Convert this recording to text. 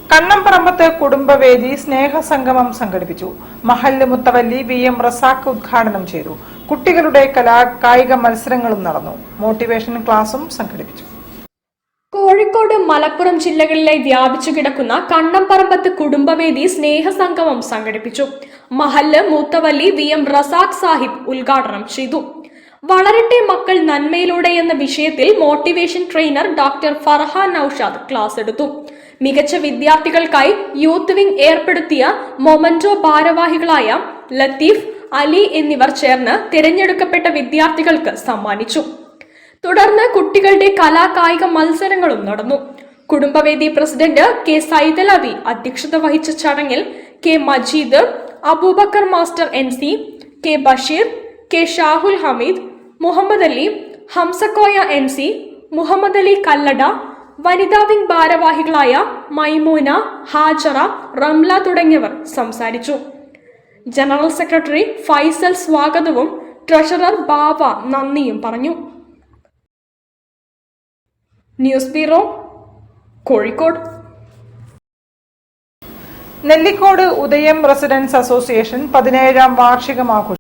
കണ്ണംപറമ്പത്ത് കുടുംബവേദി സ്നേഹസംഗമം സംഘടിപ്പിച്ചു. മഹല്ല് മുത്തവല്ലി VM റസാഖ് ഉദ്ഘാടനം ചെയ്തു. കുട്ടികളുടെ കായിക മത്സരങ്ങളും നടന്നു. മോട്ടിവേഷൻ ക്ലാസും സംഘടിപ്പിച്ചു. കോഴിക്കോട്, മലപ്പുറം ജില്ലകളിലെ വ്യാപിച്ചു കിടക്കുന്ന കണ്ണംപറമ്പത്ത് കുടുംബവേദി സ്നേഹസംഗമം സംഘടിപ്പിച്ചു. മഹല്ല് മുത്തവല്ലി VM റസാഖ് സാഹിബ് ഉദ്ഘാടനം ചെയ്തു. വളരട്ടെ മക്കൾ നന്മയിലൂടെ എന്ന വിഷയത്തിൽ motivation trainer doctor Farhan Naushad class എടുത്തു. മികച്ച വിദ്യാർത്ഥികൾക്കായി യൂത്ത് വിംഗ് ഏർപ്പെടുത്തിയ മൊമന്റോ ഭാരവാഹികളായ ലത്തീഫ്, അലി എന്നിവർ ചേർന്ന് തിരഞ്ഞെടുക്കപ്പെട്ട വിദ്യാർത്ഥികൾക്ക് സമ്മാനിച്ചു. തുടർന്ന് കുട്ടികളുടെ കായിക മത്സരങ്ങളും നടന്നു. കുടുംബവേദി പ്രസിഡന്റ് K. സൈദലവി അധ്യക്ഷത വഹിച്ച ചടങ്ങിൽ K. Majeed, Abubakar master NC, K. Basheer, K. Shahul Hameed, Muhammad Ali, Hamzakoya NC, Muhammad Ali Kallada, വനിതാ വിംഗ് ഭാരവാഹികളായ മൈമൂന, ഹാജറ, റംല തുടങ്ങിയവർ സംസാരിച്ചു. ജനറൽ സെക്രട്ടറി ഫൈസൽ സ്വാഗതവും ട്രഷറർ ബാവ നന്ദിയും പറഞ്ഞു. News bureau, Kozhikode. നെല്ലിക്കോട് ഉദയം റെസിഡൻസ് അസോസിയേഷൻ 17ാം വാർഷികം ആഘോഷിച്ചു.